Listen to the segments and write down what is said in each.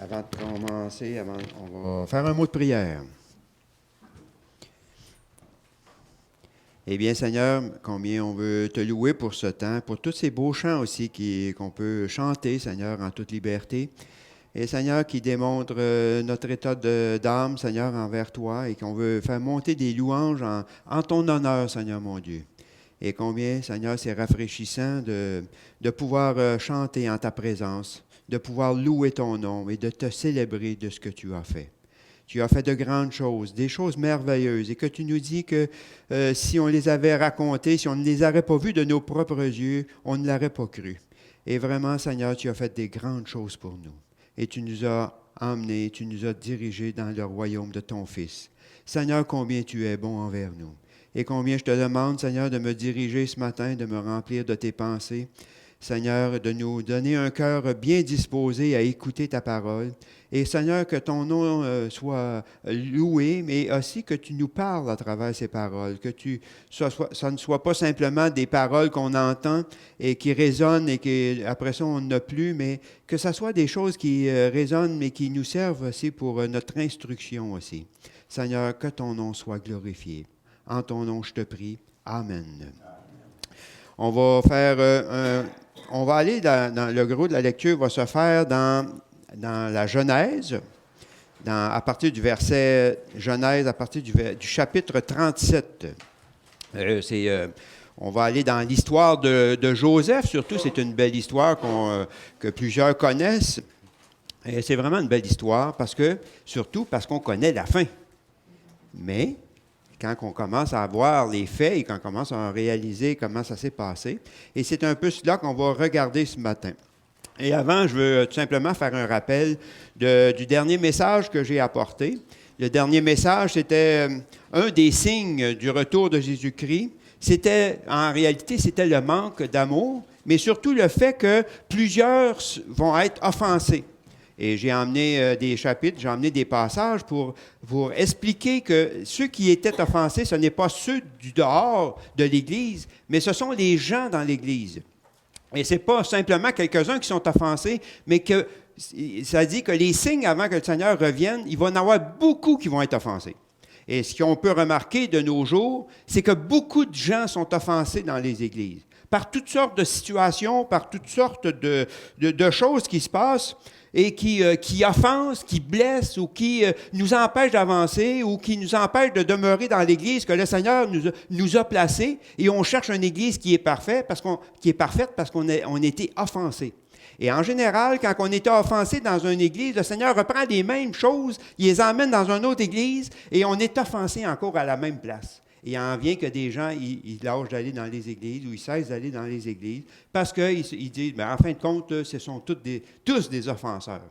Avant de commencer, on va faire un mot de prière. Eh bien, Seigneur, combien on veut te louer pour ce temps, pour tous ces beaux chants aussi qu'on peut chanter, Seigneur, en toute liberté. Et Seigneur, qui démontre notre état d'âme, Seigneur, envers toi, et qu'on veut faire monter des louanges en ton honneur, Seigneur mon Dieu. Et combien, Seigneur, c'est rafraîchissant de pouvoir chanter en ta présence, de pouvoir louer ton nom et de te célébrer de ce que tu as fait. Tu as fait de grandes choses, des choses merveilleuses, et que tu nous dis que si on les avait racontées, si on ne les aurait pas vues de nos propres yeux, on ne l'aurait pas cru. Et vraiment, Seigneur, tu as fait des grandes choses pour nous. Et tu nous as emmenés, tu nous as dirigés dans le royaume de ton Fils. Seigneur, combien tu es bon envers nous. Et combien je te demande, Seigneur, de me diriger ce matin, de me remplir de tes pensées. Seigneur, de nous donner un cœur bien disposé à écouter ta parole. Et Seigneur, que ton nom soit loué, mais aussi que tu nous parles à travers ces paroles, que ça ne soit pas simplement des paroles qu'on entend et qui résonnent et qu'après ça, on n'a plus, mais que ce soit des choses qui résonnent, mais qui nous servent aussi pour notre instruction aussi. Seigneur, que ton nom soit glorifié. En ton nom, je te prie. Amen. On va aller dans le gros de la lecture, va se faire dans la Genèse, à partir du verset Genèse, à partir du chapitre 37. On va aller dans l'histoire de Joseph, surtout, c'est une belle histoire que plusieurs connaissent. Et c'est vraiment une belle histoire, surtout parce qu'on connaît la fin. Mais quand on commence à voir les faits et quand on commence à réaliser comment ça s'est passé. Et c'est un peu cela qu'on va regarder ce matin. Et avant, je veux tout simplement faire un rappel du dernier message que j'ai apporté. Le dernier message, c'était un des signes du retour de Jésus-Christ. En réalité, c'était le manque d'amour, mais surtout le fait que plusieurs vont être offensés. Et j'ai emmené des chapitres, j'ai emmené des passages pour expliquer que ceux qui étaient offensés, ce n'est pas ceux du dehors de l'Église, mais ce sont les gens dans l'Église. Et ce n'est pas simplement quelques-uns qui sont offensés, mais que ça dit que les signes avant que le Seigneur revienne, il va y en avoir beaucoup qui vont être offensés. Et ce qu'on peut remarquer de nos jours, c'est que beaucoup de gens sont offensés dans les églises, par toutes sortes de situations, par toutes sortes de choses qui se passent et qui offensent, qui blessent ou qui nous empêchent d'avancer ou qui nous empêchent de demeurer dans l'Église que le Seigneur nous a placés. Et on cherche une Église qui est parfaite parce qu'on a été offensé. Et en général, quand on est offensé dans une église, le Seigneur reprend les mêmes choses, il les emmène dans une autre église et on est offensé encore à la même place. Et il en vient que des gens, ils lâchent d'aller dans les églises ou ils cessent d'aller dans les églises parce qu'ils disent, en fin de compte, ce sont tous des offenseurs.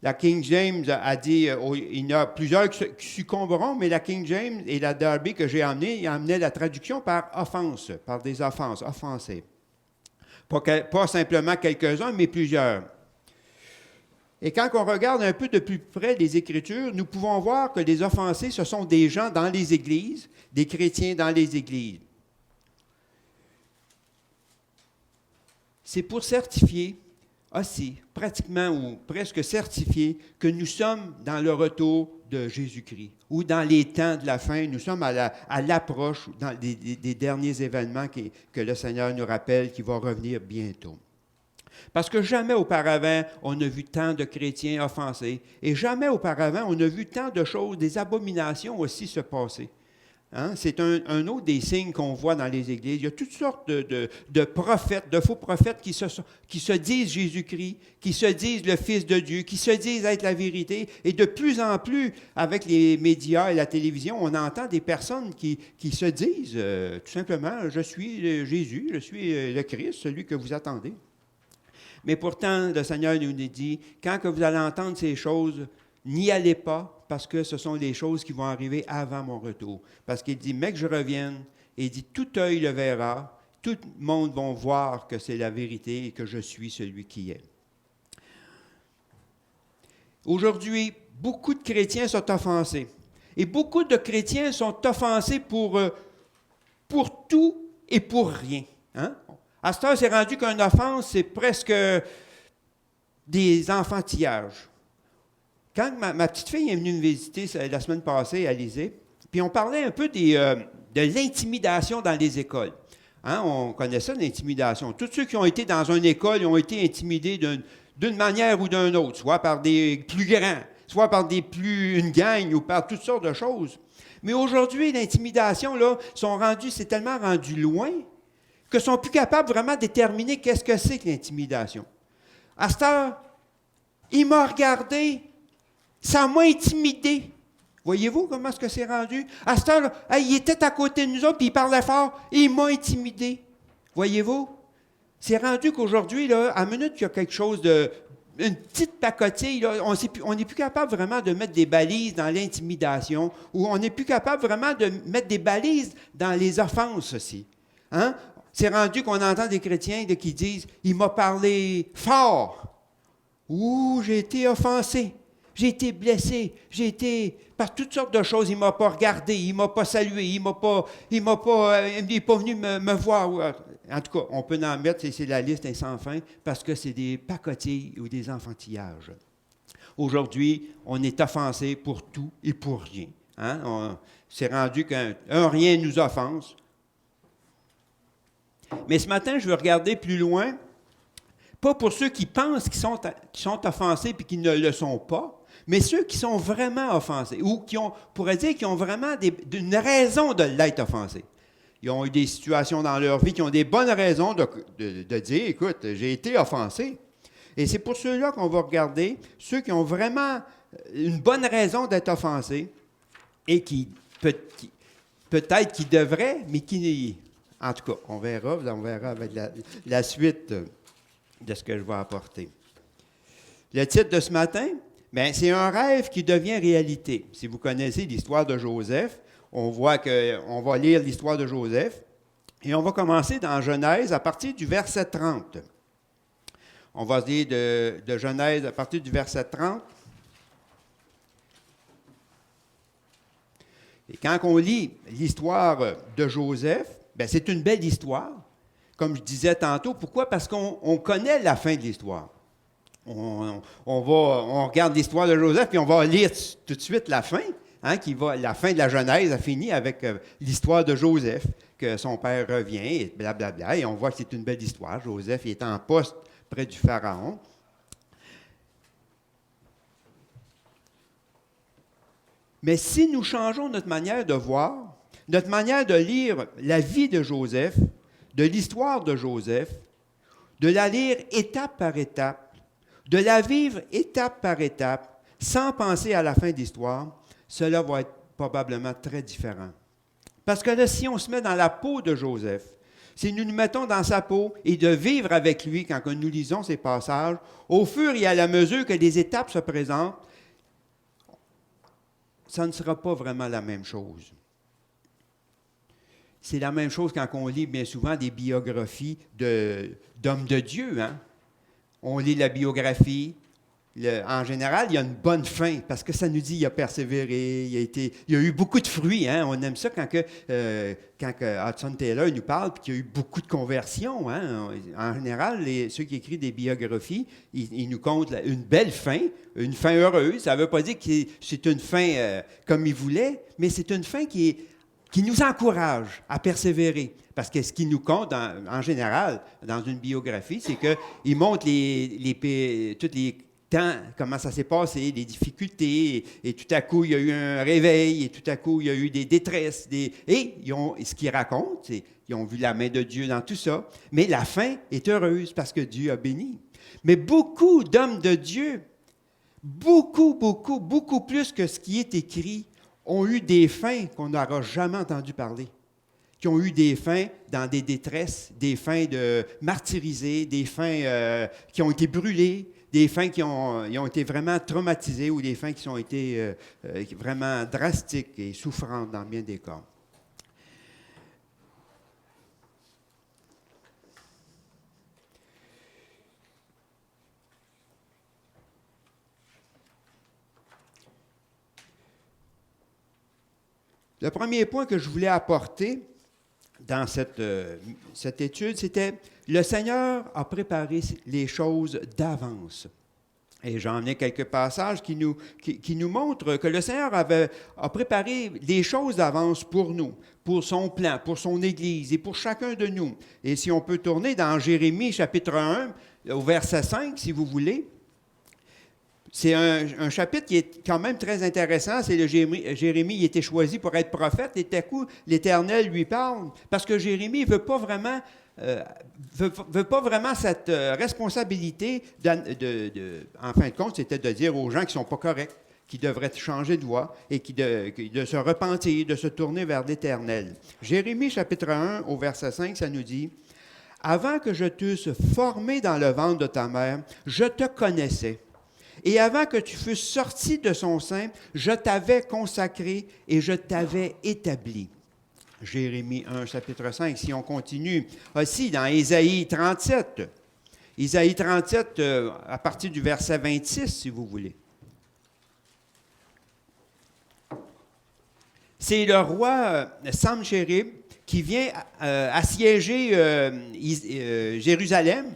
La King James a dit, il y en a plusieurs qui succomberont, mais la King James et la Darby que j'ai emmenée, ils amenaient la traduction par offense, par des offenses, offensés. Pas simplement quelques-uns, mais plusieurs. Et quand on regarde un peu de plus près les Écritures, nous pouvons voir que les offensés, ce sont des gens dans les églises, des chrétiens dans les églises. C'est pour certifier aussi, pratiquement ou presque certifier, que nous sommes dans le retour de Jésus-Christ, ou dans les temps de la fin, nous sommes à l'approche des derniers événements que le Seigneur nous rappelle qu'il va revenir bientôt. Parce que jamais auparavant, on a vu tant de chrétiens offensés, et jamais auparavant, on a vu tant de choses, des abominations aussi se passer. Hein? C'est un autre des signes qu'on voit dans les églises. Il y a toutes sortes de prophètes, de faux prophètes qui se disent Jésus-Christ, qui se disent le Fils de Dieu, qui se disent être la vérité. Et de plus en plus, avec les médias et la télévision, on entend des personnes qui se disent tout simplement, je suis Jésus, je suis le Christ, celui que vous attendez. Mais pourtant, le Seigneur nous dit, quand que vous allez entendre ces choses, n'y allez pas, parce que ce sont les choses qui vont arriver avant mon retour. Parce qu'il dit, mais que je revienne, et il dit, tout œil le verra, tout le monde va voir que c'est la vérité et que je suis celui qui est. Aujourd'hui, beaucoup de chrétiens sont offensés. Et beaucoup de chrétiens sont offensés pour tout et pour rien. Hein? À ce temps, c'est rendu qu'une offense, c'est presque des enfantillages. Quand ma petite fille est venue me visiter la semaine passée à l'Élysée, puis on parlait un peu de l'intimidation dans les écoles. Hein, on connaît ça, l'intimidation. Tous ceux qui ont été dans une école ils ont été intimidés d'une manière ou d'une autre, soit par des plus grands, soit par une gang ou par toutes sortes de choses. Mais aujourd'hui, l'intimidation, là, c'est tellement rendu loin qu'ils ne sont plus capables vraiment de déterminer qu'est-ce que c'est que l'intimidation. À cette heure, il m'a regardé, ça m'a intimidé. Voyez-vous comment est-ce que c'est rendu? À cette heure, il était à côté de nous autres, puis il parlait fort, et il m'a intimidé. Voyez-vous? C'est rendu qu'aujourd'hui, là, à minute qu'il y a quelque chose une petite pacotille, là, on n'est plus capable vraiment de mettre des balises dans l'intimidation, ou on n'est plus capable vraiment de mettre des balises dans les offenses aussi. Hein? C'est rendu qu'on entend des chrétiens qui disent « Il m'a parlé fort » ou « J'ai été offensé ». J'ai été blessé, par toutes sortes de choses. Il ne m'a pas regardé, il ne m'a pas salué, il n'est pas venu me voir. En tout cas, on peut en mettre, c'est la liste est sans fin, parce que c'est des pacotilles ou des enfantillages. Aujourd'hui, on est offensé pour tout et pour rien. Hein? C'est rendu qu'un rien nous offense. Mais ce matin, je veux regarder plus loin, pas pour ceux qui pensent qu'ils sont offensés et qui ne le sont pas, mais ceux qui sont vraiment offensés, ou qui ont vraiment une raison de l'être offensés. Ils ont eu des situations dans leur vie qui ont des bonnes raisons de dire, écoute, j'ai été offensé. Et c'est pour ceux-là qu'on va regarder, ceux qui ont vraiment une bonne raison d'être offensés et qui peut-être qui devraient, mais qui... En tout cas, on verra avec la suite de ce que je vais apporter. Le titre de ce matin, bien, c'est un rêve qui devient réalité. Si vous connaissez l'histoire de Joseph, on va lire l'histoire de Joseph et on va commencer dans Genèse à partir du verset 30. On va se lire de Genèse à partir du verset 30. Et quand on lit l'histoire de Joseph, bien, c'est une belle histoire, comme je disais tantôt. Pourquoi? Parce qu'on connaît la fin de l'histoire. On regarde l'histoire de Joseph, puis on va lire tout de suite la fin. Hein, la fin de la Genèse a fini avec l'histoire de Joseph, que son père revient, et blablabla, et on voit que c'est une belle histoire. Joseph il est en poste près du Pharaon. Mais si nous changeons notre manière de voir, notre manière de lire la vie de Joseph, de l'histoire de Joseph, de la lire étape par étape, de la vivre étape par étape, sans penser à la fin de l'histoire, cela va être probablement très différent. Parce que là, si on se met dans la peau de Joseph, si nous nous mettons dans sa peau et de vivre avec lui quand nous lisons ces passages, au fur et à la mesure que les étapes se présentent, ça ne sera pas vraiment la même chose. C'est la même chose quand on lit bien souvent des biographies d'hommes de Dieu. Hein? On lit la biographie. En général, il y a une bonne fin, parce que ça nous dit qu'il a persévéré, il y a eu beaucoup de fruits. Hein? On aime ça quand Hudson Taylor nous parle, puis qu'il y a eu beaucoup de conversions. Hein? En général, ceux qui écrivent des biographies, ils nous content une belle fin, une fin heureuse. Ça ne veut pas dire que c'est une fin comme ils voulaient, mais c'est une fin qui nous encourage à persévérer. Parce que ce qui nous compte, en général, dans une biographie, c'est qu'il montre tous les temps, comment ça s'est passé, les difficultés, et tout à coup, il y a eu un réveil, et tout à coup, il y a eu des détresses. Ce qu'ils racontent, c'est qu'ils ont vu la main de Dieu dans tout ça. Mais la fin est heureuse parce que Dieu a béni. Mais beaucoup d'hommes de Dieu, beaucoup plus que ce qui est écrit, ont eu des fins qu'on n'aura jamais entendu parler. Qui ont eu des fins dans des détresses, des fins de martyrisés, des fins qui ont été brûlées, des fins qui ont été vraiment traumatisées ou des fins qui ont été vraiment drastiques et souffrantes dans bien des cas. Le premier point que je voulais apporter dans cette étude, c'était « Le Seigneur a préparé les choses d'avance. Et j'en ai quelques passages qui nous montrent que le Seigneur a préparé des choses d'avance pour nous, pour son plan, pour son Église et pour chacun de nous. Et si on peut tourner dans Jérémie chapitre 1, au verset 5, si vous voulez, c'est un chapitre qui est quand même très intéressant. C'est le Jérémie, il était choisi pour être prophète, et tout à coup, l'Éternel lui parle, parce que Jérémie ne veut pas vraiment cette responsabilité, en fin de compte, c'était de dire aux gens qui ne sont pas corrects, qui devraient changer de voie et de se repentir, de se tourner vers l'Éternel. Jérémie chapitre 1, au verset 5, ça nous dit, « Avant que je t'eusse formé dans le ventre de ta mère, je te connaissais. Et avant que tu fusses sorti de son sein, je t'avais consacré et je t'avais établi. » Jérémie 1, chapitre 5, si on continue aussi dans Ésaïe 37. Ésaïe 37, à partir du verset 26, si vous voulez. C'est le roi Samchérib qui vient assiéger Jérusalem.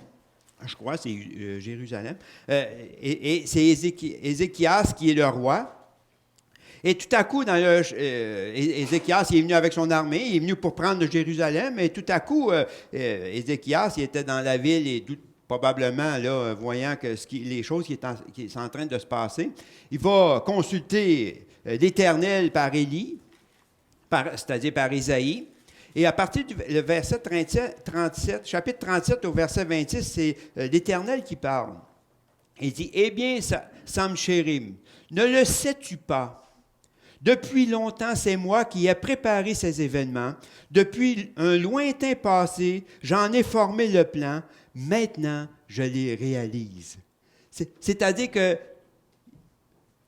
Je crois que c'est Jérusalem. Et c'est Ézéchias qui est le roi. Et tout à coup, Ézéchias, il est venu avec son armée, il est venu pour prendre Jérusalem, et tout à coup, Ézéchias, il était dans la ville, et probablement, là, voyant que les choses qui sont en train de se passer, il va consulter l'Éternel par Élie, c'est-à-dire par Isaïe. Et à partir du verset 37, chapitre 37 au verset 26, c'est l'Éternel qui parle. Il dit, « Eh bien, Samchérib, ne le sais-tu pas? Depuis longtemps, c'est moi qui ai préparé ces événements. Depuis un lointain passé, j'en ai formé le plan. Maintenant, je les réalise. » C'est-à-dire que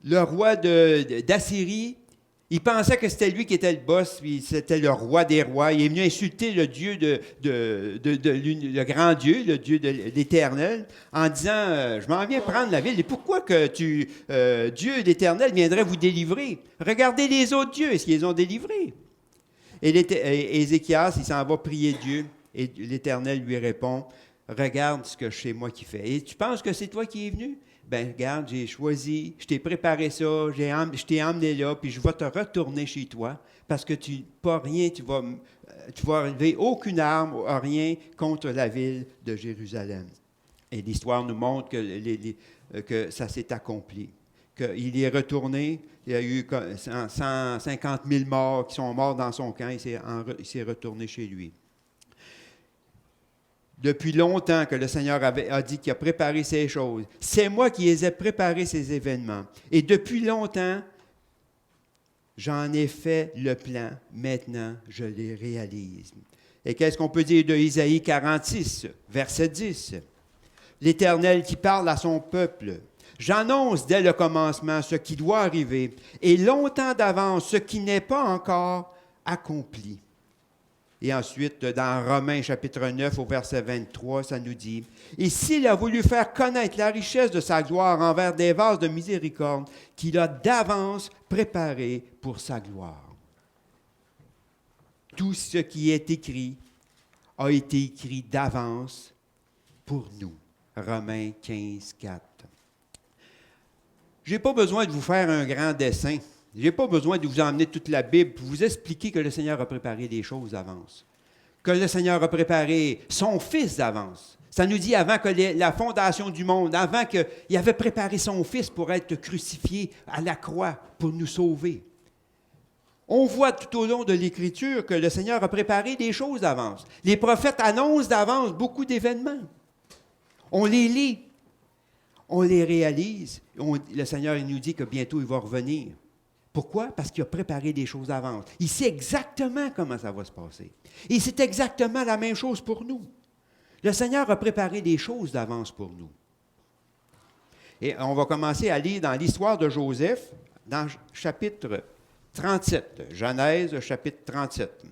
le roi d'Assyrie, il pensait que c'était lui qui était le boss, puis c'était le roi des rois. Il est venu insulter le Dieu le grand Dieu, le Dieu de l'Éternel, en disant, je m'en viens prendre la ville. Et pourquoi que Dieu l'Éternel viendrait vous délivrer? Regardez les autres dieux, est-ce qu'ils les ont délivrés? Et Ézéchias, il s'en va prier Dieu, et l'Éternel lui répond, regarde ce que c'est moi qui fais. Et tu penses que c'est toi qui es venu? Ben regarde, j'ai choisi, je t'ai préparé ça, je t'ai emmené là, puis je vais te retourner chez toi, parce que tu vas lever aucune arme, rien contre la ville de Jérusalem. Et l'histoire nous montre que ça s'est accompli, qu'il est retourné, il y a eu 150 000 morts qui sont morts dans son camp, il s'est retourné chez lui. Depuis longtemps que le Seigneur a dit qu'il a préparé ces choses. C'est moi qui les ai préparés, ces événements. Et depuis longtemps, j'en ai fait le plan. Maintenant, je les réalise. Et qu'est-ce qu'on peut dire de Isaïe 46, verset 10? L'Éternel qui parle à son peuple. J'annonce dès le commencement ce qui doit arriver, et longtemps d'avance ce qui n'est pas encore accompli. Et ensuite, dans Romains chapitre 9, au verset 23, ça nous dit, « Et s'il a voulu faire connaître la richesse de sa gloire envers des vases de miséricorde qu'il a d'avance préparés pour sa gloire. » Tout ce qui est écrit a été écrit d'avance pour nous. Romains 15, 4. Je n'ai pas besoin de vous faire un grand dessin. Je n'ai pas besoin de vous emmener toute la Bible pour vous expliquer que le Seigneur a préparé des choses d'avance. Que le Seigneur a préparé son Fils d'avance. Ça nous dit avant que la fondation du monde, avant qu'il avait préparé son Fils pour être crucifié à la croix, pour nous sauver. On voit tout au long de l'Écriture que le Seigneur a préparé des choses d'avance. Les prophètes annoncent d'avance beaucoup d'événements. On les lit, on les réalise. Le Seigneur il nous dit que bientôt il va revenir. Pourquoi? Parce qu'il a préparé des choses d'avance. Il sait exactement comment ça va se passer. Et c'est exactement la même chose pour nous. Le Seigneur a préparé des choses d'avance pour nous. Et on va commencer à lire dans l'histoire de Joseph, dans chapitre 37, Genèse, chapitre 37,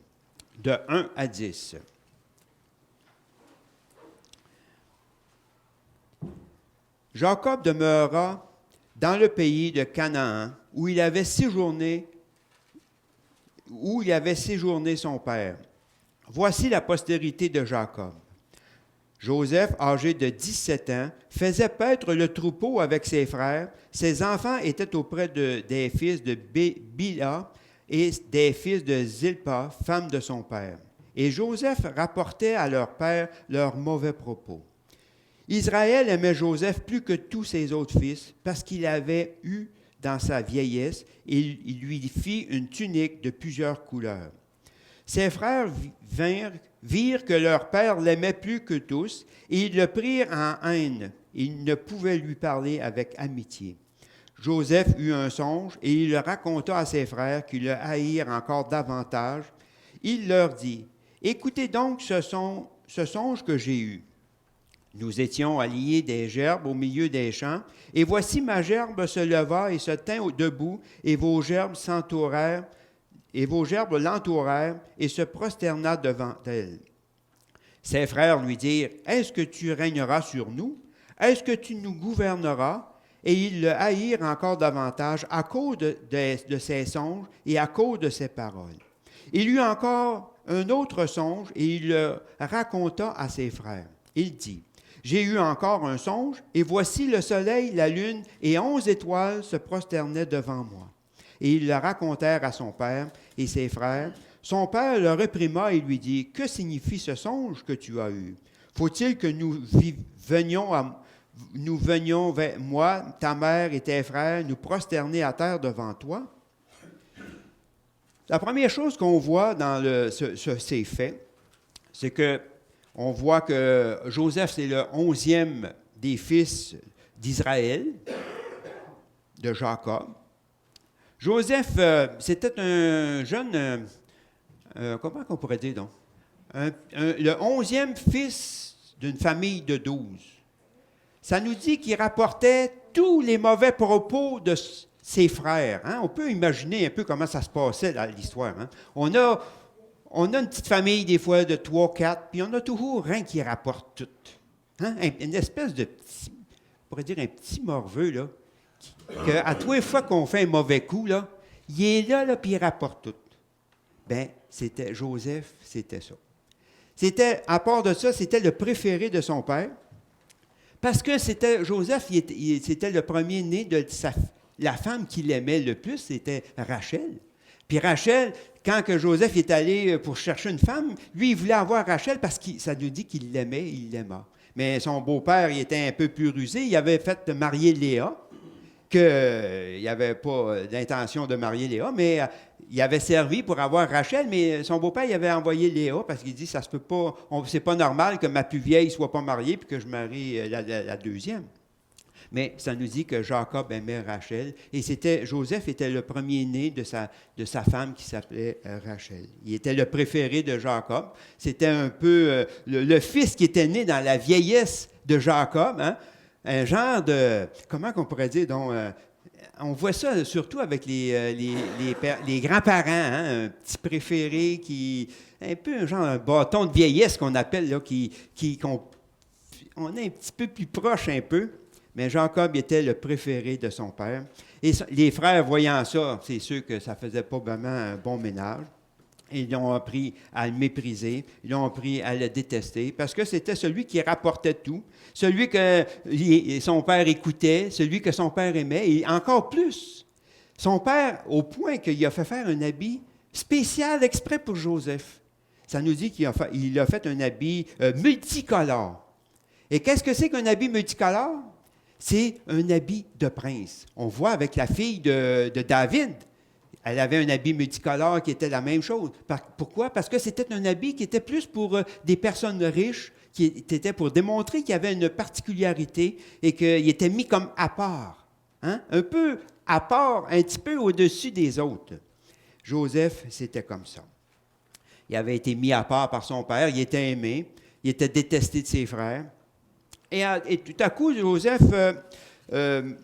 de 1 à 10. Jacob demeura dans le pays de Canaan, où il avait séjourné son père. Voici la postérité de Jacob. Joseph, âgé de 17 ans, faisait paître le troupeau avec ses frères. Ses enfants étaient auprès des fils de Bila et des fils de Zilpa, femme de son père. Et Joseph rapportait à leur père leurs mauvais propos. Israël aimait Joseph plus que tous ses autres fils parce qu'il avait eu dans sa vieillesse et il lui fit une tunique de plusieurs couleurs. Ses frères virent que leur père l'aimait plus que tous, et ils le prirent en haine. Ils ne pouvaient lui parler avec amitié. Joseph eut un songe, et il le raconta à ses frères, qui le haïrent encore davantage. Il leur dit, « Écoutez donc ce songe que j'ai eu. Nous étions alliés des gerbes au milieu des champs, et voici ma gerbe se leva et se tint debout, et vos gerbes l'entourèrent et se prosterna devant elle. Ses frères lui dirent, « Est-ce que tu régneras sur nous? Est-ce que tu nous gouverneras? » Et ils le haïrent encore davantage à cause de ses songes et à cause de ses paroles. Il eut encore un autre songe et il le raconta à ses frères. Il dit, « J'ai eu encore un songe, et voici le soleil, la lune et 11 étoiles se prosternaient devant moi. » Et ils le racontèrent à son père et ses frères. Son père le réprima et lui dit, « Que signifie ce songe que tu as eu? Faut-il que nous venions, moi, ta mère et tes frères, nous prosterner à terre devant toi? » La première chose qu'on voit dans ces faits, c'est qu'on voit que Joseph, c'est le 11e des fils d'Israël, de Jacob. Joseph, c'était un jeune, comment on pourrait dire donc? Le 11e fils d'une famille de 12. Ça nous dit qu'il rapportait tous les mauvais propos de ses frères. Hein? On peut imaginer un peu comment ça se passait dans l'histoire. Hein? On a une petite famille des fois de 3, 4, puis on a toujours un qui rapporte tout. Hein? Une espèce de petit, on pourrait dire un petit morveux, là, qu'à tous les fois qu'on fait un mauvais coup, là, il est là, puis il rapporte tout. Bien, c'était Joseph, c'était ça. À part de ça, c'était le préféré de son père, parce que Joseph, c'était le premier-né de la femme qu'il aimait le plus, c'était Rachel. Puis Rachel, quand que Joseph est allé pour chercher une femme, lui, il voulait avoir Rachel parce que ça nous dit qu'il l'aimait, il l'aima. Mais son beau-père, il était un peu plus rusé, il avait fait marier Léa, qu'il n'avait pas d'intention de marier Léa, mais il avait servi pour avoir Rachel, mais son beau-père, il avait envoyé Léa parce qu'il dit, ça se peut pas, c'est pas normal que ma plus vieille ne soit pas mariée puis que je marie la deuxième. Mais ça nous dit que Jacob aimait Rachel, et Joseph était le premier-né de sa femme qui s'appelait Rachel. Il était le préféré de Jacob. C'était un peu le fils qui était né dans la vieillesse de Jacob, hein? Un genre de, comment on pourrait dire, donc, on voit ça surtout avec les grands-parents, hein? Un petit préféré un peu un genre un bâton de vieillesse qu'on appelle, là, on est un petit peu plus proche un peu. Mais Jacob était le préféré de son père. Et les frères, voyant ça, c'est sûr que ça ne faisait pas vraiment un bon ménage. Ils l'ont appris à le mépriser, ils l'ont appris à le détester, parce que c'était celui qui rapportait tout, celui que son père écoutait, celui que son père aimait, et encore plus, son père, au point qu'il a fait faire un habit spécial exprès pour Joseph. Ça nous dit qu'il a fait un habit multicolore. Et qu'est-ce que c'est qu'un habit multicolore? C'est un habit de prince. On voit avec la fille de David, elle avait un habit multicolore qui était la même chose. Pourquoi? Parce que c'était un habit qui était plus pour des personnes riches, qui était pour démontrer qu'il y avait une particularité et qu'il était mis comme à part. Hein? Un peu à part, un petit peu au-dessus des autres. Joseph, c'était comme ça. Il avait été mis à part par son père, il était aimé, il était détesté de ses frères. Et tout à coup, Joseph, il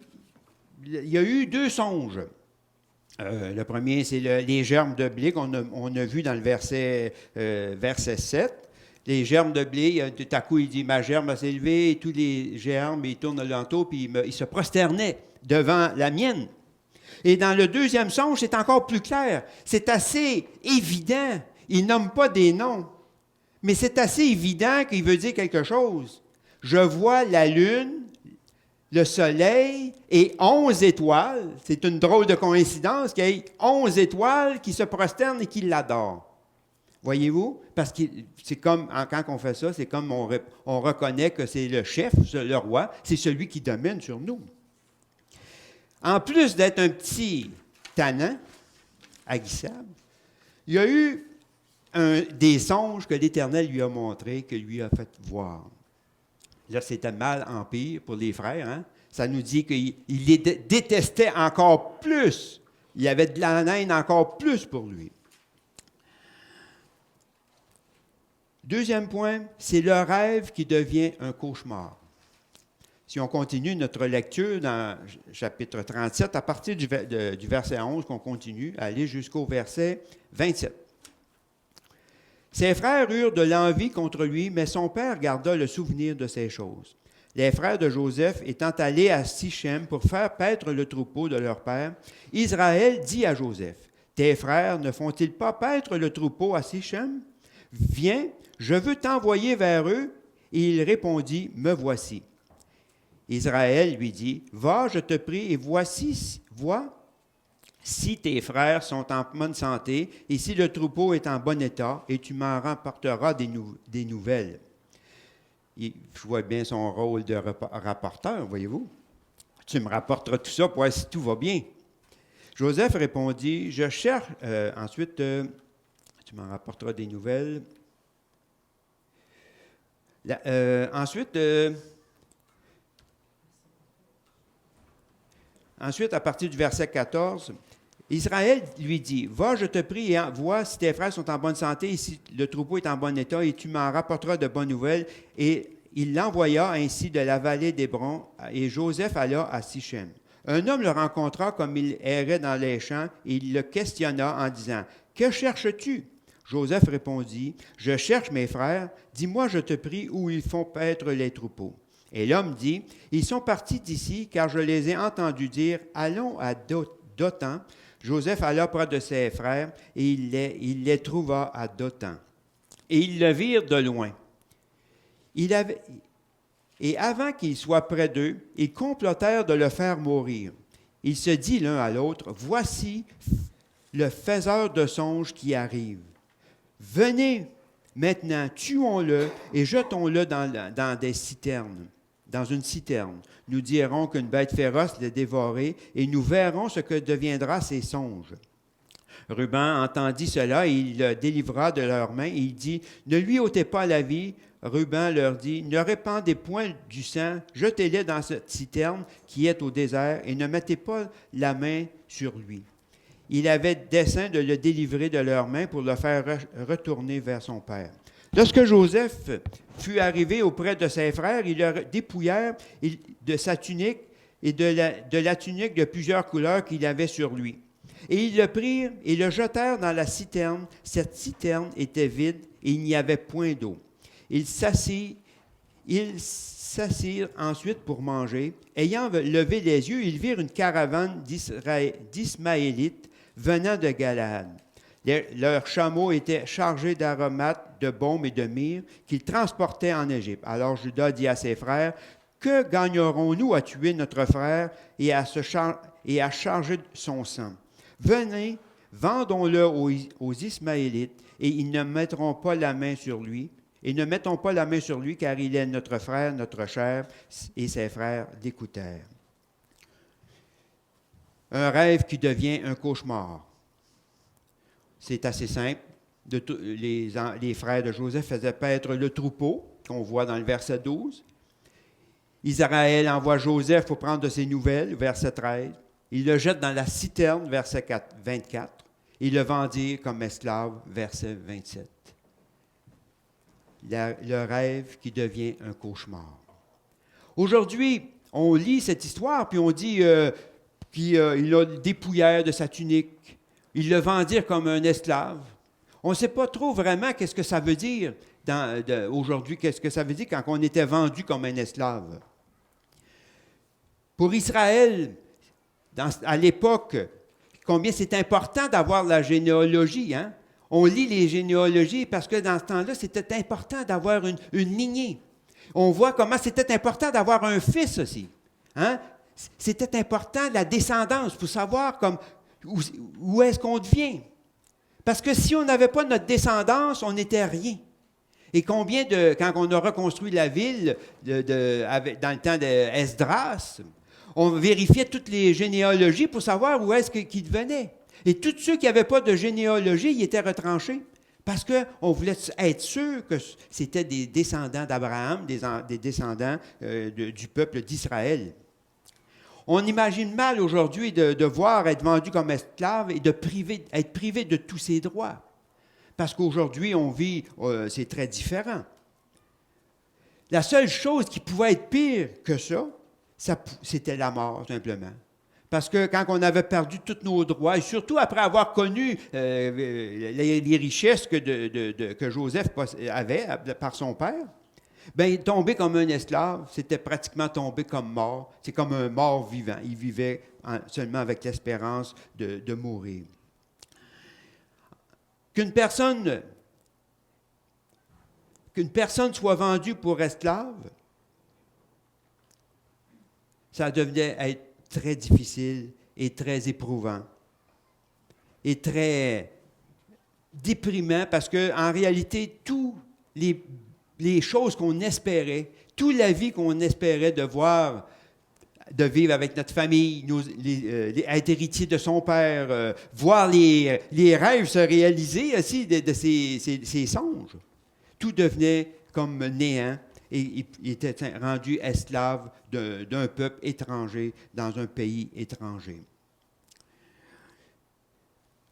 y a eu 2 songes. Le premier, c'est les germes de blé qu'on a vu dans le verset 7. Les germes de blé, tout à coup, il dit, ma germe s'est élevée, et tous les germes, ils tournent alentour, puis il se prosternait devant la mienne. Et dans le deuxième songe, c'est encore plus clair. C'est assez évident. Il nomme pas des noms. Mais c'est assez évident qu'il veut dire quelque chose. Je vois la lune, le soleil et 11 étoiles. C'est une drôle de coïncidence qu'il y ait 11 étoiles qui se prosternent et qui l'adorent. Voyez-vous? Parce que c'est comme, quand on fait ça, c'est comme on reconnaît que c'est le chef, le roi, c'est celui qui domine sur nous. En plus d'être un petit tannant, haïssable, il y a eu des songes que l'Éternel lui a montrés, que lui a fait voir. Là, c'était mal en pire pour les frères. Hein? Ça nous dit qu'il les détestait encore plus. Il y avait de la haine encore plus pour lui. Deuxième point, c'est le rêve qui devient un cauchemar. Si on continue notre lecture dans chapitre 37, à partir du verset 11, qu'on continue, aller jusqu'au verset 27. Ses frères eurent de l'envie contre lui, mais son père garda le souvenir de ces choses. Les frères de Joseph étant allés à Sichem pour faire paître le troupeau de leur père, Israël dit à Joseph, « Tes frères ne font-ils pas paître le troupeau à Sichem? Viens, je veux t'envoyer vers eux. » Et il répondit, « Me voici. » Israël lui dit, « Va, je te prie, et vois si tes frères sont en bonne santé, et si le troupeau est en bon état, et tu m'en rapporteras des nouvelles. » Je vois bien son rôle de rapporteur, voyez-vous. Tu me rapporteras tout ça pour voir si tout va bien. Joseph répondit, « Je cherche... » ensuite, tu m'en rapporteras des nouvelles. Ensuite, à partir du verset 14, Israël lui dit, « Va, je te prie, et vois si tes frères sont en bonne santé, et si le troupeau est en bon état, et tu m'en rapporteras de bonnes nouvelles. » Et il l'envoya ainsi de la vallée d'Hébron, et Joseph alla à Sichem. Un homme le rencontra comme il errait dans les champs, et il le questionna en disant, « Que cherches-tu? » Joseph répondit, « Je cherche mes frères, dis-moi, je te prie, où ils font paître les troupeaux. » Et l'homme dit, « Ils sont partis d'ici, car je les ai entendus dire, allons à Dothan. » Joseph alla près de ses frères, et il les trouva à Dothan. Et ils le virent de loin. Et avant qu'ils soient près d'eux, ils complotèrent de le faire mourir. Il se dit l'un à l'autre, « Voici le faiseur de songes qui arrive. Venez maintenant, tuons-le et jetons-le dans des citernes. Dans une citerne. Nous dirons qu'une bête féroce l'a dévoré et nous verrons ce que deviendra ses songes. » Ruben entendit cela et il le délivra de leurs mains. Et il dit, « Ne lui ôtez pas la vie. » Ruben leur dit, « Ne répandez point du sang, jetez-le dans cette citerne qui est au désert et ne mettez pas la main sur lui. » Il avait dessein de le délivrer de leurs mains pour le faire retourner vers son père. Lorsque Joseph fut arrivé auprès de ses frères, ils le dépouillèrent de sa tunique et de la tunique de plusieurs couleurs qu'il avait sur lui. Et ils le prirent et le jetèrent dans la citerne. Cette citerne était vide et il n'y avait point d'eau. Ils s'assirent ensuite pour manger. Ayant levé les yeux, ils virent une caravane d'Ismaélites venant de Galaad. Leurs chameaux étaient chargés d'aromates, de baume et de myrrhe qu'ils transportaient en Égypte. Alors Juda dit à ses frères, « Que gagnerons-nous à tuer notre frère et à charger son sang? Venez, vendons-le aux Ismaélites, et ils ne mettront pas la main sur lui. Et ne mettons pas la main sur lui, car il est notre frère, notre chair. » Et ses frères l'écoutèrent. Un rêve qui devient un cauchemar. C'est assez simple. Les frères de Joseph faisaient paître le troupeau, qu'on voit dans le verset 12. Israël envoie Joseph pour prendre de ses nouvelles, verset 13. Il le jette dans la citerne, verset 24. Il le vendit comme esclave, verset 27. Le rêve qui devient un cauchemar. Aujourd'hui, on lit cette histoire, puis on dit qu'il a dépouillé de sa tunique. Ils le vendirent comme un esclave. On ne sait pas trop vraiment qu'est-ce que ça veut dire aujourd'hui, qu'est-ce que ça veut dire quand on était vendu comme un esclave. Pour Israël, à l'époque, combien c'est important d'avoir la généalogie. Hein? On lit les généalogies parce que dans ce temps-là, c'était important d'avoir une lignée. On voit comment c'était important d'avoir un fils aussi. Hein? C'était important la descendance pour savoir où est-ce qu'on devient. Parce que si on n'avait pas notre descendance, on n'était rien. Et quand on a reconstruit la ville dans le temps d'Esdras, on vérifiait toutes les généalogies pour savoir où est-ce qu'ils venaient. Et tous ceux qui n'avaient pas de généalogie, ils étaient retranchés. Parce qu'on voulait être sûr que c'était des descendants d'Abraham, des descendants du peuple d'Israël. On imagine mal aujourd'hui de voir être vendu comme esclave et être privé de tous ses droits. Parce qu'aujourd'hui, on vit, c'est très différent. La seule chose qui pouvait être pire que ça, c'était la mort, simplement. Parce que quand on avait perdu tous nos droits, et surtout après avoir connu les richesses que Joseph avait par son père, bien, tomber comme un esclave, c'était pratiquement tomber comme mort. C'est comme un mort vivant. Il vivait seulement avec l'espérance de mourir. Qu'une personne soit vendue pour esclave, ça devenait être très difficile et très éprouvant et très déprimant parce qu'en réalité, toutes les choses qu'on espérait, toute la vie qu'on espérait de vivre avec notre famille, être héritier de son père, voir les rêves se réaliser aussi de ses songes. Tout devenait comme néant et il était rendu esclave d'un peuple étranger dans un pays étranger.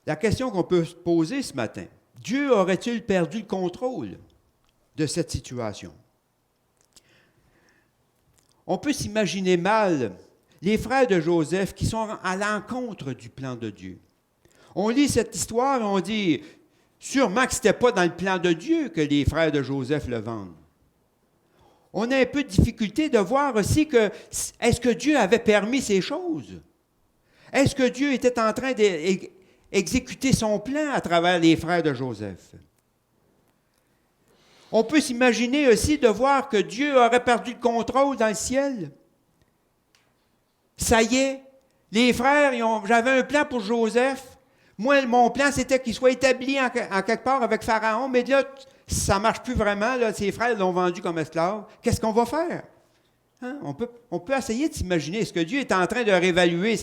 La question qu'on peut se poser ce matin, Dieu aurait-il perdu le contrôle de cette situation? On peut s'imaginer mal les frères de Joseph qui sont à l'encontre du plan de Dieu. On lit cette histoire et on dit, sûrement que ce n'était pas dans le plan de Dieu que les frères de Joseph le vendent. On a un peu de difficulté de voir aussi est-ce que Dieu avait permis ces choses? Est-ce que Dieu était en train d'exécuter son plan à travers les frères de Joseph? On peut s'imaginer aussi de voir que Dieu aurait perdu le contrôle dans le ciel. Ça y est, les frères, j'avais un plan pour Joseph. Moi, mon plan, c'était qu'il soit établi en quelque part avec Pharaon, mais là, ça ne marche plus vraiment. Là, ses frères l'ont vendu comme esclave. Qu'est-ce qu'on va faire? Hein? On peut essayer de s'imaginer. Est-ce que Dieu est en train de réévaluer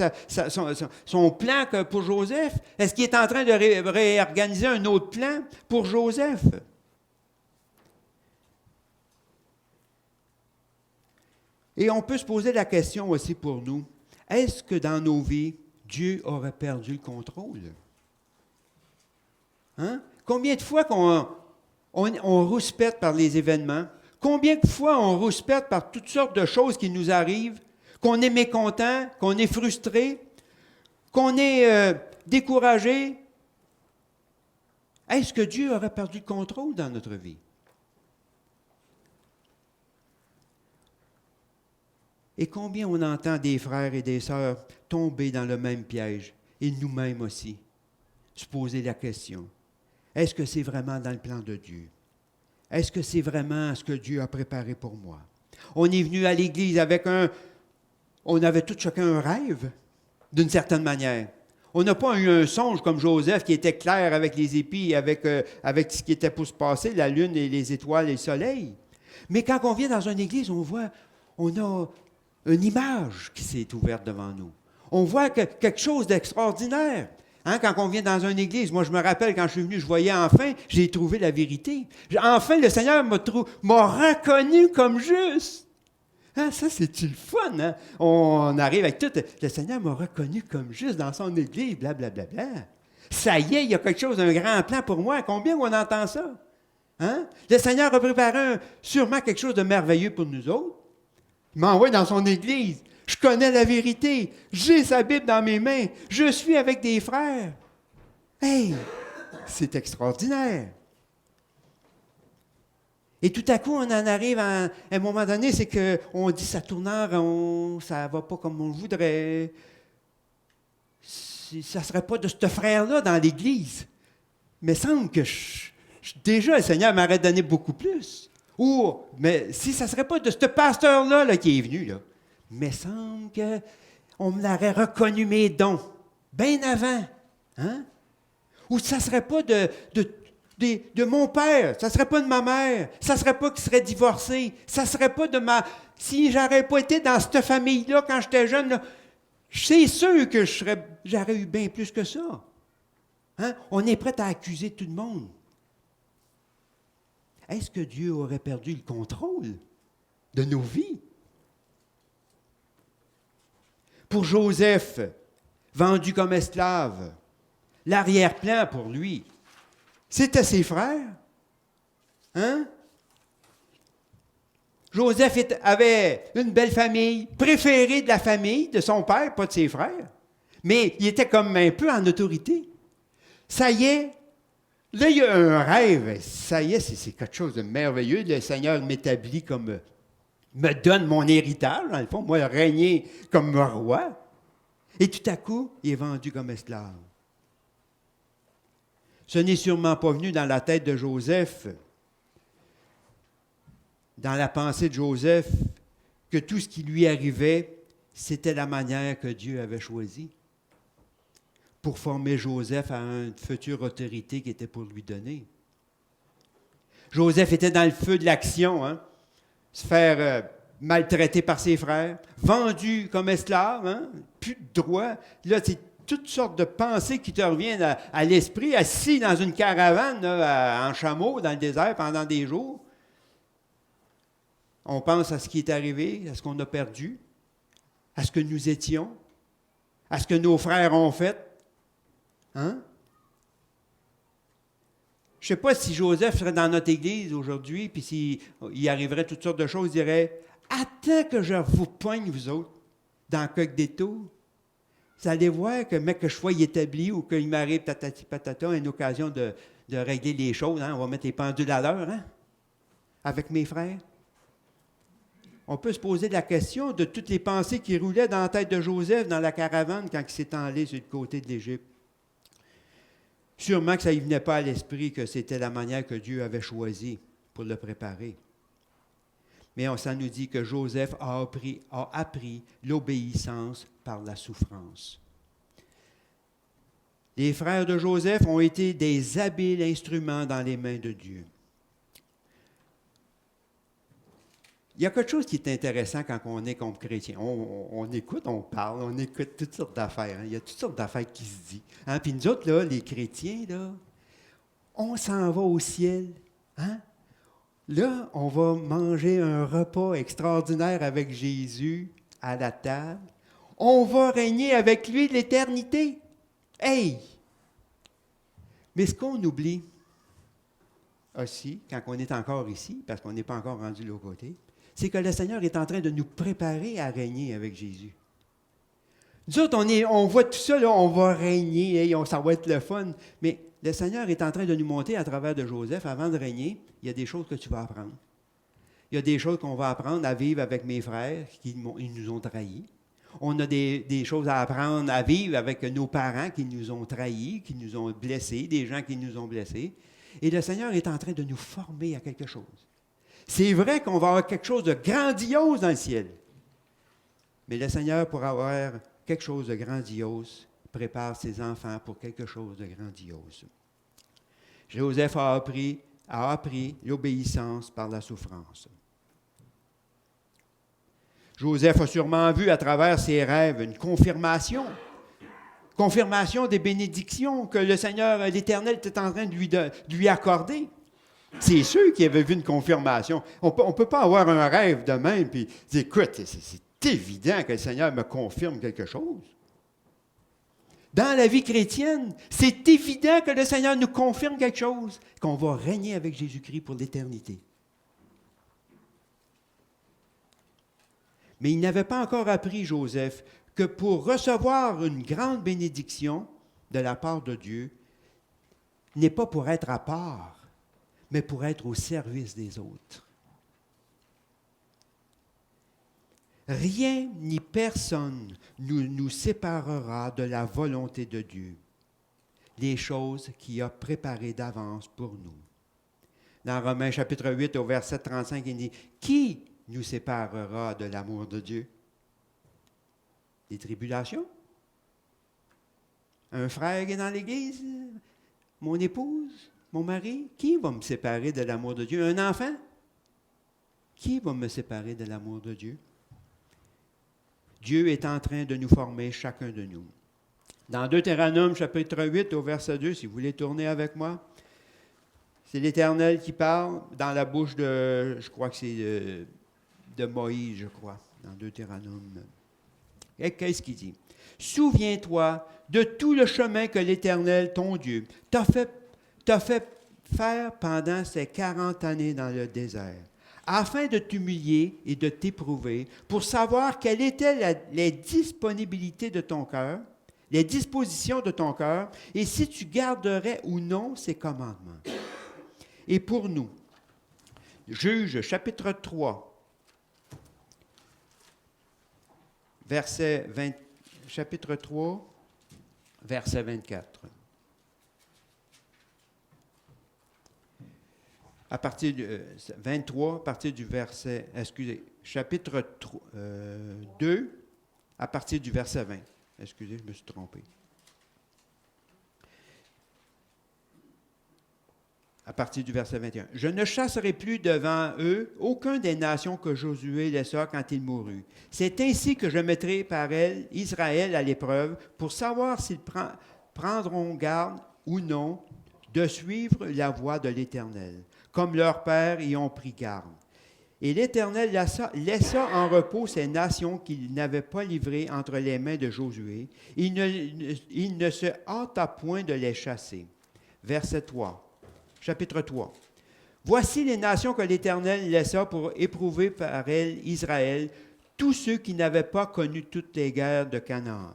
son plan pour Joseph? Est-ce qu'il est en train de réorganiser un autre plan pour Joseph? Et on peut se poser la question aussi pour nous, est-ce que dans nos vies, Dieu aurait perdu le contrôle? Hein? Combien de fois on rouspète par les événements? Combien de fois on rouspète par toutes sortes de choses qui nous arrivent, qu'on est mécontent, qu'on est frustré, qu'on est découragé? Est-ce que Dieu aurait perdu le contrôle dans notre vie? Et combien on entend des frères et des sœurs tomber dans le même piège, et nous-mêmes aussi, se poser la question, est-ce que c'est vraiment dans le plan de Dieu? Est-ce que c'est vraiment ce que Dieu a préparé pour moi? On est venu à l'Église on avait tout chacun un rêve, d'une certaine manière. On n'a pas eu un songe comme Joseph qui était clair avec les épis, avec ce qui était pour se passer, la lune et les étoiles et le soleil. Mais quand on vient dans une Église, on a une image qui s'est ouverte devant nous. On voit quelque chose d'extraordinaire. Hein, quand on vient dans une église, moi je me rappelle quand je suis venu, je voyais enfin, j'ai trouvé la vérité. Enfin, le Seigneur m'a reconnu comme juste. Hein, ça, c'est-tu le fun? Hein? On arrive avec tout. Le Seigneur m'a reconnu comme juste dans son église, blablabla. Bla, bla, bla. Ça y est, il y a quelque chose, un grand plan pour moi. Combien on entend ça? Hein? Le Seigneur a préparé sûrement quelque chose de merveilleux pour nous autres. Il m'envoie dans son église. Je connais la vérité. J'ai sa Bible dans mes mains. Je suis avec des frères. Hey, c'est extraordinaire. Et tout à coup, on en arrive à un moment donné, c'est qu'on dit ça tourne en rond, ça ne va pas comme on le voudrait. Ça ne serait pas de ce frère-là dans l'église. mais semble que déjà, le Seigneur m'aurait donné beaucoup plus. Ou, mais si ça ne serait pas de ce pasteur-là là, qui est venu, là, mais semble qu'on me l'aurait reconnu mes dons, bien avant. Hein? Ou ça ne serait pas de mon père, ça ne serait pas de ma mère, ça ne serait pas qu'il serait divorcé, ça ne serait pas de ma... Si j'aurais pas été dans cette famille-là quand j'étais jeune, là, c'est sûr que j'aurais eu bien plus que ça. Hein? On est prêt à accuser tout le monde. Est-ce que Dieu aurait perdu le contrôle de nos vies? Pour Joseph, vendu comme esclave, l'arrière-plan pour lui, c'était ses frères. Hein? Joseph avait une belle famille, préférée de la famille, de son père, pas de ses frères. Mais il était comme un peu en autorité. Ça y est, là, il y a un rêve. Ça y est, c'est quelque chose de merveilleux. Le Seigneur m'établit comme, me donne mon héritage, dans le fond, moi, régner comme roi. Et tout à coup, il est vendu comme esclave. Ce n'est sûrement pas venu dans la tête de Joseph, dans la pensée de Joseph, que tout ce qui lui arrivait, c'était la manière que Dieu avait choisie pour former Joseph à une future autorité qui était pour lui donner. Joseph était dans le feu de l'action, hein? Se faire maltraiter par ses frères, vendu comme esclave, hein? Plus de droit. Là, c'est toutes sortes de pensées qui te reviennent à l'esprit, assis dans une caravane, là, en chameau, dans le désert pendant des jours. On pense à ce qui est arrivé, à ce qu'on a perdu, à ce que nous étions, à ce que nos frères ont fait. Hein? Je ne sais pas si Joseph serait dans notre église aujourd'hui, puis s'il arriverait toutes sortes de choses, il dirait « Attends que je vous poigne, vous autres, dans le coq des tours. Vous allez voir que, mec, que je sois établi ou qu'il m'arrive tatati patata, une occasion de régler les choses. Hein? On va mettre les pendules à l'heure, hein? Avec mes frères. » On peut se poser la question de toutes les pensées qui roulaient dans la tête de Joseph dans la caravane quand il s'est enlevé sur le côté de l'Égypte. Sûrement que ça ne venait pas à l'esprit que c'était la manière que Dieu avait choisie pour le préparer. Mais ça nous dit que Joseph a appris l'obéissance par la souffrance. Les frères de Joseph ont été des habiles instruments dans les mains de Dieu. Il y a quelque chose qui est intéressant quand on est comme chrétien. On écoute, on parle, on écoute toutes sortes d'affaires. Hein. Il y a toutes sortes d'affaires qui se disent. Hein? Puis nous autres, là, les chrétiens, là, on s'en va au ciel. Hein? Là, on va manger un repas extraordinaire avec Jésus à la table. On va régner avec lui l'éternité. Hey! Mais ce qu'on oublie aussi, quand on est encore ici, parce qu'on n'est pas encore rendu de l'autre côté, c'est que le Seigneur est en train de nous préparer à régner avec Jésus. Nous autres, on voit tout ça, là, on va régner, ça va être le fun. Mais le Seigneur est en train de nous montrer à travers de Joseph, avant de régner, il y a des choses que tu vas apprendre. Il y a des choses qu'on va apprendre à vivre avec mes frères qui nous ont trahis. On a des choses à apprendre à vivre avec nos parents qui nous ont trahis, qui nous ont blessés, des gens qui nous ont blessés. Et le Seigneur est en train de nous former à quelque chose. C'est vrai qu'on va avoir quelque chose de grandiose dans le ciel. Mais le Seigneur, pour avoir quelque chose de grandiose, prépare ses enfants pour quelque chose de grandiose. Joseph a appris l'obéissance par la souffrance. Joseph a sûrement vu à travers ses rêves une confirmation des bénédictions que le Seigneur, l'Éternel, était en train de lui accorder. C'est sûr qu'il avait vu une confirmation. On ne peut pas avoir un rêve de même puis dire, écoute, c'est évident que le Seigneur me confirme quelque chose. Dans la vie chrétienne, c'est évident que le Seigneur nous confirme quelque chose, qu'on va régner avec Jésus-Christ pour l'éternité. Mais il n'avait pas encore appris, Joseph, que pour recevoir une grande bénédiction de la part de Dieu, n'est pas pour être à part, mais pour être au service des autres. Rien ni personne nous séparera de la volonté de Dieu. les choses qu'il a préparées d'avance pour nous. Dans Romains chapitre 8, au verset 35, il dit, « Qui nous séparera de l'amour de Dieu? » Des tribulations? Un frère qui est dans l'Église? Mon épouse? Mon mari? Qui va me séparer de l'amour de Dieu? Un enfant? Qui va me séparer de l'amour de Dieu? Dieu est en train de nous former, chacun de nous. Dans Deutéronome, chapitre 8, au verset 2, si vous voulez tourner avec moi, c'est l'Éternel qui parle dans la bouche de, je crois que c'est de Moïse, je crois, dans Deutéronome. Et qu'est-ce qu'il dit? « Souviens-toi de tout le chemin que l'Éternel, ton Dieu, t'a fait faire pendant ces 40 années dans le désert, afin de t'humilier et de t'éprouver, pour savoir quelles étaient les disponibilités de ton cœur, les dispositions de ton cœur, et si tu garderais ou non ses commandements. » Et pour nous, Juges, chapitre 3, chapitre 3, verset 24. À partir du 23, à partir du verset, chapitre 2, à partir du verset 20. Excusez, je me suis trompé. À partir du verset 21. « Je ne chasserai plus devant eux aucun des nations que Josué laissa quand il mourut. C'est ainsi que je mettrai par elle Israël à l'épreuve pour savoir s'ils prendront garde ou non de suivre la voie de l'Éternel, comme leurs pères y ont pris garde. Et l'Éternel laissa en repos ces nations qu'il n'avait pas livrées entre les mains de Josué. Il ne se hâta point de les chasser. » Verset 3. Chapitre 3. « Voici les nations que l'Éternel laissa pour éprouver par elles Israël, tous ceux qui n'avaient pas connu toutes les guerres de Canaan. »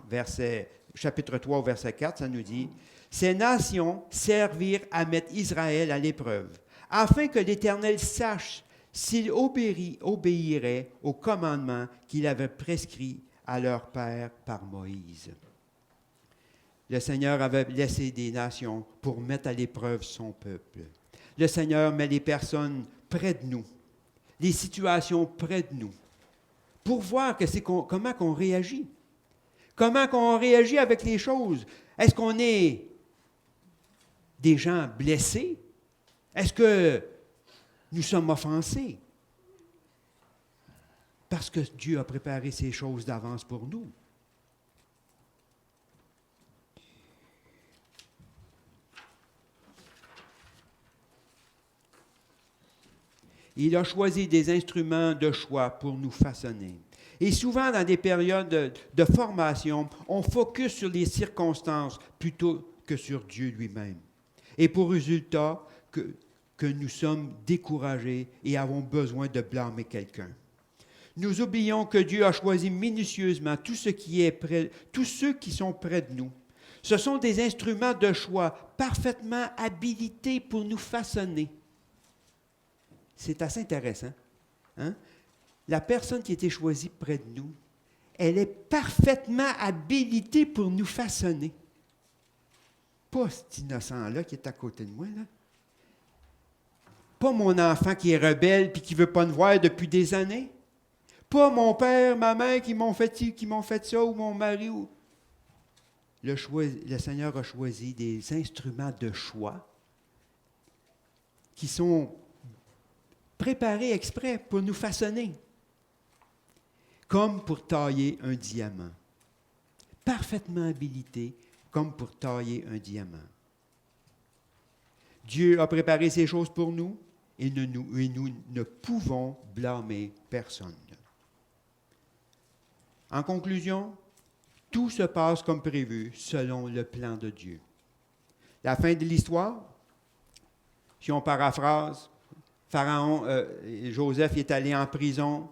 Chapitre 3, verset 4, ça nous dit, « Ces nations servirent à mettre Israël à l'épreuve, afin que l'Éternel sache s'il obéirait aux commandements qu'il avait prescrits à leur père par Moïse. » Le Seigneur avait laissé des nations pour mettre à l'épreuve son peuple. Le Seigneur met les personnes près de nous, les situations près de nous, pour voir comment on réagit. Comment on réagit avec les choses. Est-ce qu'on est des gens blessés? Est-ce que nous sommes offensés? Parce que Dieu a préparé ces choses d'avance pour nous. Il a choisi des instruments de choix pour nous façonner. Et souvent, dans des périodes de formation, on focus sur les circonstances plutôt que sur Dieu lui-même. Et pour résultat, que nous sommes découragés et avons besoin de blâmer quelqu'un. Nous oublions que Dieu a choisi minutieusement tous ceux qui sont près de nous. Ce sont des instruments de choix parfaitement habilités pour nous façonner. C'est assez intéressant. Hein? La personne qui a été choisie près de nous, elle est parfaitement habilitée pour nous façonner. Pas cet innocent-là qui est à côté de moi, là. Pas mon enfant qui est rebelle et qui ne veut pas me voir depuis des années. Pas mon père, ma mère qui m'ont fait ça, ou mon mari. Le Seigneur a choisi des instruments de choix qui sont préparés exprès pour nous façonner, comme pour tailler un diamant. Parfaitement habilités, comme pour tailler un diamant. Dieu a préparé ces choses pour nous et nous ne pouvons blâmer personne. En conclusion, tout se passe comme prévu selon le plan de Dieu. La fin de l'histoire, si on paraphrase, Pharaon, Joseph est allé en prison,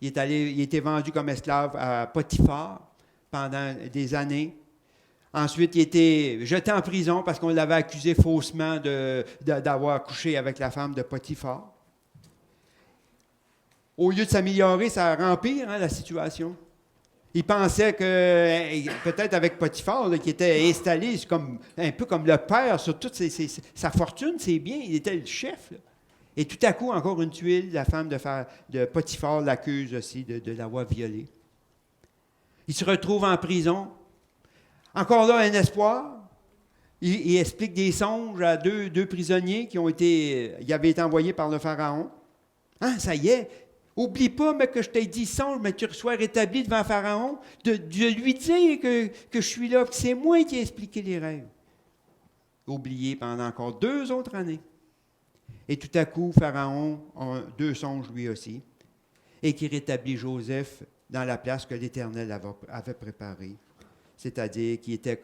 il était vendu comme esclave à Potiphar pendant des années. Ensuite, il était jeté en prison parce qu'on l'avait accusé faussement d'avoir couché avec la femme de Potiphar. Au lieu de s'améliorer, ça empire la situation. Il pensait que, peut-être avec Potiphar, là, qui était installé comme, un peu comme le père sur toute sa fortune, ses biens, il était le chef. Là. Et tout à coup, encore une tuile, la femme de Potiphar l'accuse aussi de l'avoir violé. Il se retrouve en prison. Encore là, un espoir. Il explique des songes à deux prisonniers qui avaient été envoyés par le Pharaon. Hein, ça y est. Oublie pas mais que je t'ai dit songe, mais tu sois rétabli devant Pharaon, de lui dire que je suis là, que c'est moi qui ai expliqué les rêves. Oublié pendant encore 2 autres années. Et tout à coup, Pharaon a 2 songes lui aussi, et qui rétablit Joseph dans la place que l'Éternel avait préparée. C'est-à-dire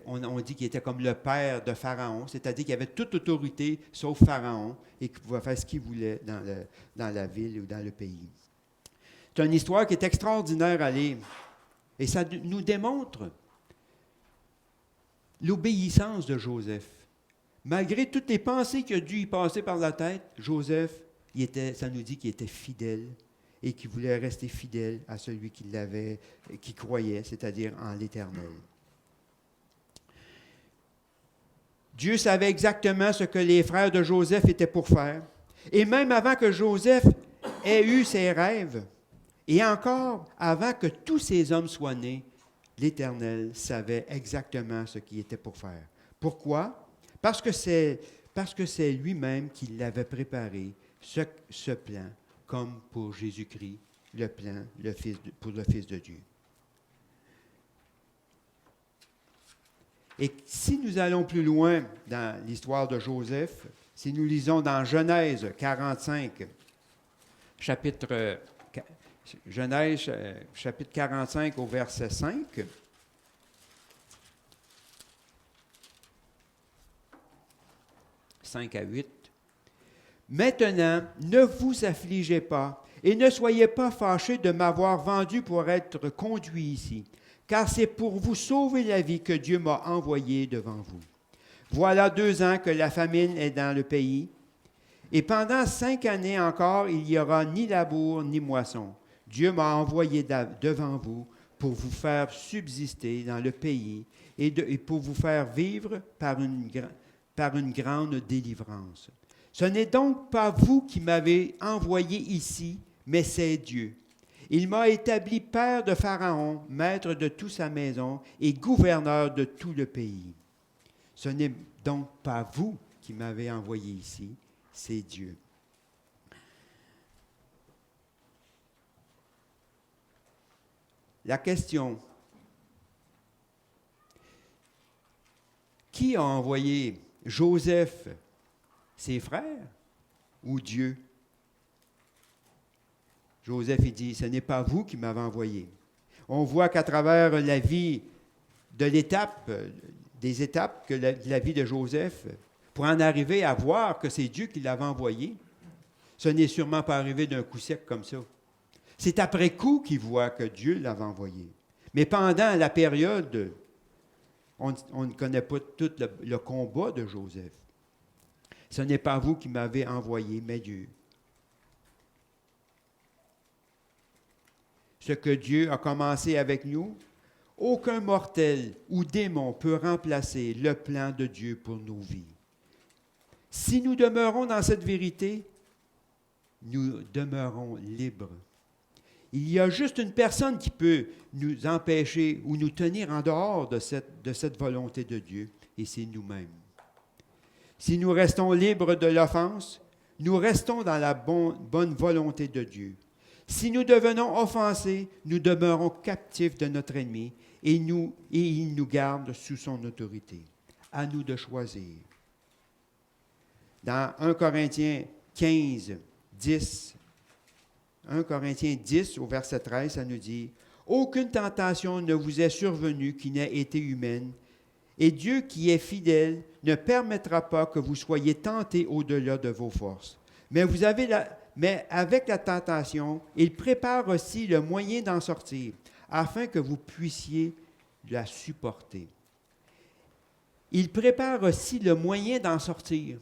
on dit qu'il était comme le père de Pharaon, c'est-à-dire qu'il avait toute autorité sauf Pharaon et qu'il pouvait faire ce qu'il voulait dans la ville ou dans le pays. C'est une histoire qui est extraordinaire à lire. Et ça nous démontre l'obéissance de Joseph. Malgré toutes les pensées qu'il a dû y passer par la tête, Joseph, ça nous dit qu'il était fidèle et qu'il voulait rester fidèle à celui qui croyait, c'est-à-dire en l'Éternel. Dieu savait exactement ce que les frères de Joseph étaient pour faire. Et même avant que Joseph ait eu ses rêves, et encore avant que tous ces hommes soient nés, l'Éternel savait exactement ce qu'il était pour faire. Pourquoi? Parce que c'est lui-même qui l'avait préparé, ce plan, comme pour Jésus-Christ, le plan pour le Fils de Dieu. Et si nous allons plus loin dans l'histoire de Joseph, si nous lisons dans Genèse 45, Genèse, chapitre 45 au verset 5, à 8. « Maintenant, ne vous affligez pas et ne soyez pas fâchés de m'avoir vendu pour être conduit ici, car c'est pour vous sauver la vie que Dieu m'a envoyé devant vous. Voilà 2 ans que la famine est dans le pays, et pendant 5 années encore, il n'y aura ni labour ni moisson. Dieu m'a envoyé devant vous pour vous faire subsister dans le pays et pour vous faire vivre par une grande délivrance. Ce n'est donc pas vous qui m'avez envoyé ici, mais c'est Dieu. Il m'a établi père de Pharaon, maître de toute sa maison et gouverneur de tout le pays. Ce n'est donc pas vous qui m'avez envoyé ici, c'est Dieu. » La question, qui a envoyé Joseph, ses frères ou Dieu? Joseph, il dit, ce n'est pas vous qui m'avez envoyé. On voit qu'à travers la vie des étapes que la vie de Joseph, pour en arriver à voir que c'est Dieu qui l'avait envoyé, ce n'est sûrement pas arrivé d'un coup sec comme ça. C'est après coup qu'il voit que Dieu l'avait envoyé. Mais pendant la période, on ne connaît pas tout le combat de Joseph. Ce n'est pas vous qui m'avez envoyé, mais Dieu. Ce que Dieu a commencé avec nous, aucun mortel ou démon peut remplacer le plan de Dieu pour nos vies. Si nous demeurons dans cette vérité, nous demeurons libres. Il y a juste une personne qui peut nous empêcher ou nous tenir en dehors de cette volonté de Dieu, et c'est nous-mêmes. Si nous restons libres de l'offense, nous restons dans la bonne volonté de Dieu. Si nous devenons offensés, nous demeurons captifs de notre ennemi et il nous garde sous son autorité. À nous de choisir. Dans 1 Corinthiens 15, 10, 1 Corinthiens 10, au verset 13, ça nous dit « Aucune tentation ne vous est survenue qui n'ait été humaine, et Dieu qui est fidèle ne permettra pas que vous soyez tentés au-delà de vos forces. Mais avec la tentation, il prépare aussi le moyen d'en sortir, afin que vous puissiez la supporter. » Il prépare aussi le moyen d'en sortir.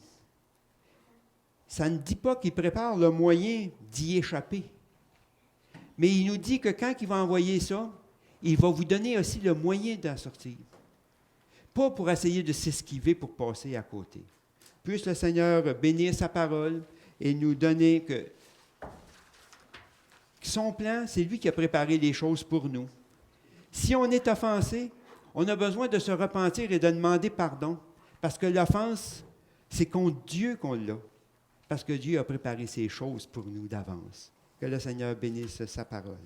Ça ne dit pas qu'il prépare le moyen d'y échapper. Mais il nous dit que quand il va envoyer ça, il va vous donner aussi le moyen d'en sortir. Pas pour essayer de s'esquiver pour passer à côté. Puisse le Seigneur bénir sa parole et nous donner que son plan, c'est lui qui a préparé les choses pour nous. Si on est offensé, on a besoin de se repentir et de demander pardon. Parce que l'offense, c'est contre Dieu qu'on l'a. Parce que Dieu a préparé ces choses pour nous d'avance. Que le Seigneur bénisse sa parole.